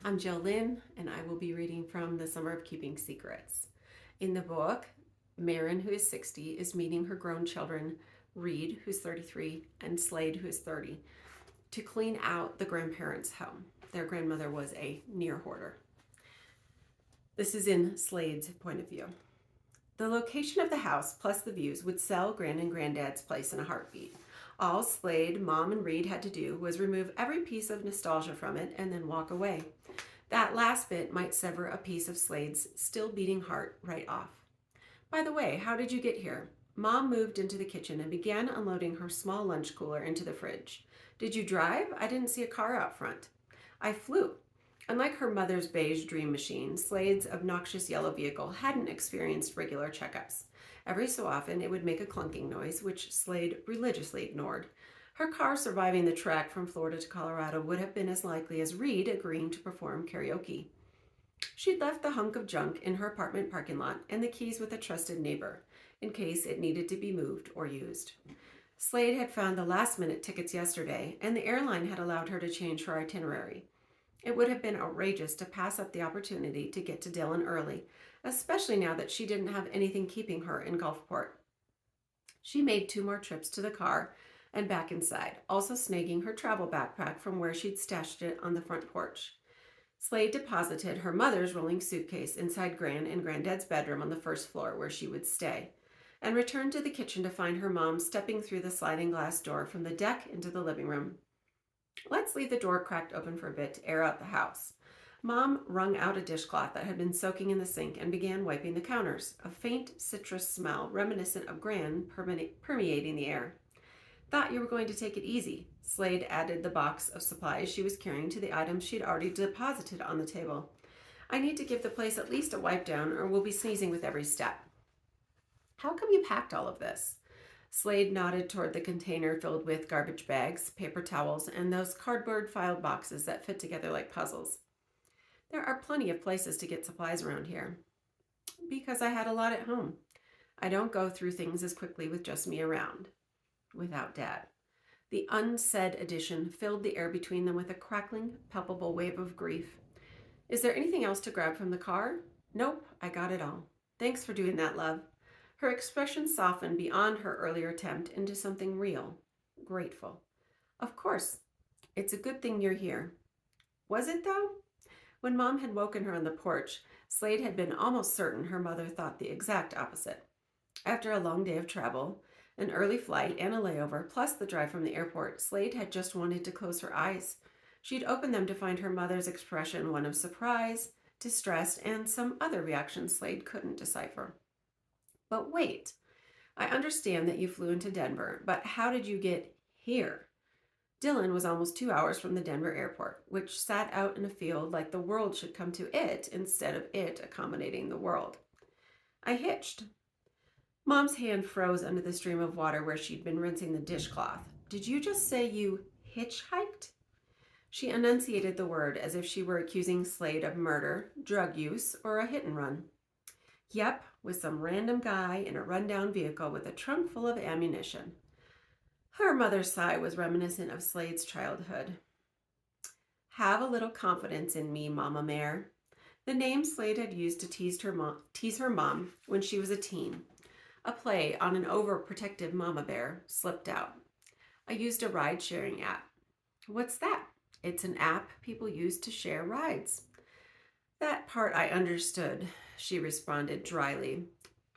I'm Jill Lynn, and I will be reading from The Summer of Keeping Secrets. In the book, Marin, who is 60, is meeting her grown children, Reed, who's 33, and Slade, who is 30, to clean out the grandparents' home. Their grandmother was a near hoarder. This is in Slade's point of view. The location of the house plus the views would sell Grand and Granddad's place in a heartbeat. All Slade, Mom, and Reed had to do was remove every piece of nostalgia from it and then walk away. That last bit might sever a piece of Slade's still beating heart right off. By the way, how did you get here? Mom moved into the kitchen and began unloading her small lunch cooler into the fridge. Did you drive? I didn't see a car out front. I flew. Unlike her mother's beige dream machine, Slade's obnoxious yellow vehicle hadn't experienced regular checkups. Every so often, it would make a clunking noise, which Slade religiously ignored. Her car surviving the trek from Florida to Colorado would have been as likely as Reed agreeing to perform karaoke. She'd left the hunk of junk in her apartment parking lot and the keys with a trusted neighbor, in case it needed to be moved or used. Slade had found the last-minute tickets yesterday, and the airline had allowed her to change her itinerary. It would have been outrageous to pass up the opportunity to get to Dillon early, especially now that she didn't have anything keeping her in Gulfport. She made 2 more trips to the car and back inside, also snagging her travel backpack from where she'd stashed it on the front porch. Slade deposited her mother's rolling suitcase inside Gran and Granddad's bedroom on the first floor where she would stay, and returned to the kitchen to find her mom stepping through the sliding glass door from the deck into the living room. Let's leave the door cracked open for a bit to air out the house. Mom wrung out a dishcloth that had been soaking in the sink and began wiping the counters, a faint citrus smell reminiscent of Gran permeating the air. Thought you were going to take it easy. Slade added the box of supplies she was carrying to the items she'd already deposited on the table. I need to give the place at least a wipe down or we'll be sneezing with every step. How come you packed all of this? Slade nodded toward the container filled with garbage bags, paper towels, and those cardboard filed boxes that fit together like puzzles. There are plenty of places to get supplies around here. Because I had a lot at home. I don't go through things as quickly with just me around. Without Dad. The unsaid addition filled the air between them with a crackling, palpable wave of grief. Is there anything else to grab from the car? Nope, I got it all. Thanks for doing that, love. Her expression softened beyond her earlier attempt into something real, grateful. Of course. It's a good thing you're here. Was it, though? When Mom had woken her on the porch, Slade had been almost certain her mother thought the exact opposite. After a long day of travel, an early flight and a layover, plus the drive from the airport, Slade had just wanted to close her eyes. She'd opened them to find her mother's expression one of surprise, distress, and some other reaction Slade couldn't decipher. But wait, I understand that you flew into Denver, but how did you get here? Dillon was almost 2 hours from the Denver airport, which sat out in a field like the world should come to it instead of it accommodating the world. I hitched. Mom's hand froze under the stream of water where she'd been rinsing the dishcloth. Did you just say you hitchhiked? She enunciated the word as if she were accusing Slade of murder, drug use, or a hit and run. Yep, with some random guy in a rundown vehicle with a trunk full of ammunition. Her mother's sigh was reminiscent of Slade's childhood. Have a little confidence in me, Mama Mare. The name Slade had used to tease her mom when she was a teen. A play on an overprotective mama bear slipped out. I used a ride-sharing app. What's that? It's an app people use to share rides. That part I understood, she responded dryly.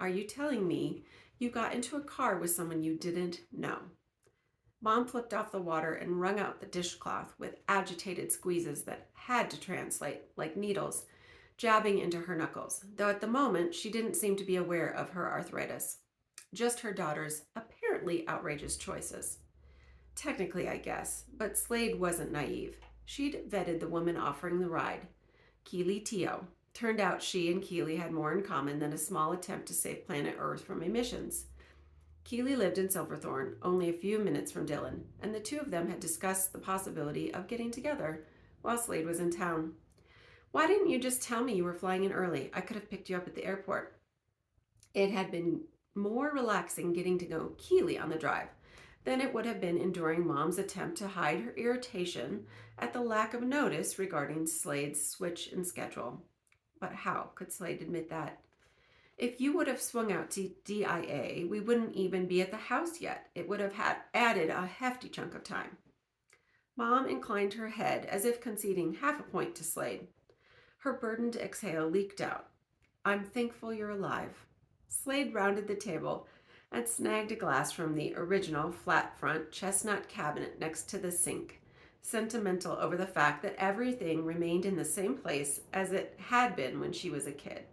Are you telling me you got into a car with someone you didn't know? Mom flipped off the water and wrung out the dishcloth with agitated squeezes that had to translate like needles, jabbing into her knuckles, though at the moment she didn't seem to be aware of her arthritis. Just her daughter's apparently outrageous choices. Technically, I guess, but Slade wasn't naive. She'd vetted the woman offering the ride, Keely Teo. Turned out she and Keely had more in common than a small attempt to save planet Earth from emissions. Keely lived in Silverthorne, only a few minutes from Dillon, and the two of them had discussed the possibility of getting together while Slade was in town. Why didn't you just tell me you were flying in early? I could have picked you up at the airport. It had been more relaxing getting to know Keely on the drive, than it would have been enduring Mom's attempt to hide her irritation at the lack of notice regarding Slade's switch in schedule. But how could Slade admit that? If you would have swung out to DIA, we wouldn't even be at the house yet. It would have added a hefty chunk of time. Mom inclined her head as if conceding half a point to Slade. Her burdened exhale leaked out. I'm thankful you're alive. Slade rounded the table and snagged a glass from the original flat front chestnut cabinet next to the sink, sentimental over the fact that everything remained in the same place as it had been when she was a kid.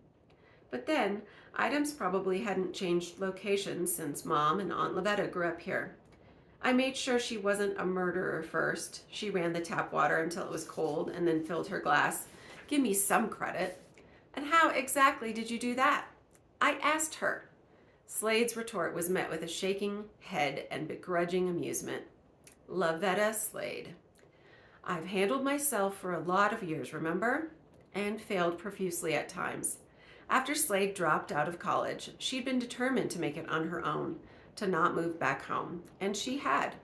But then, items probably hadn't changed location since Mom and Aunt Lavetta grew up here. I made sure she wasn't a murderer first. She ran the tap water until it was cold and then filled her glass. Give me some credit. And how exactly did you do that? I asked her. Slade's retort was met with a shaking head and begrudging amusement. Lavetta Slade. I've handled myself for a lot of years, remember? And failed profusely at times. After Slade dropped out of college, she'd been determined to make it on her own, to not move back home, and she had.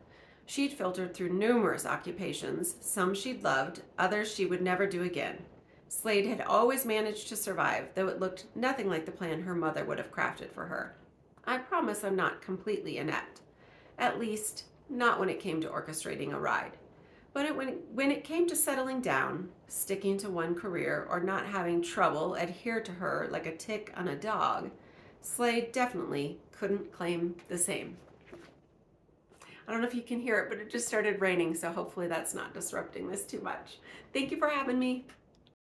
She'd filtered through numerous occupations, some she'd loved, others she would never do again. Slade had always managed to survive, though it looked nothing like the plan her mother would have crafted for her. I promise I'm not completely inept. At least, not when it came to orchestrating a ride. But when it came to settling down, sticking to one career, or not having trouble adhere to her like a tick on a dog, Slade definitely couldn't claim the same. I don't know if you can hear it, but it just started raining, so hopefully that's not disrupting this too much. Thank you for having me.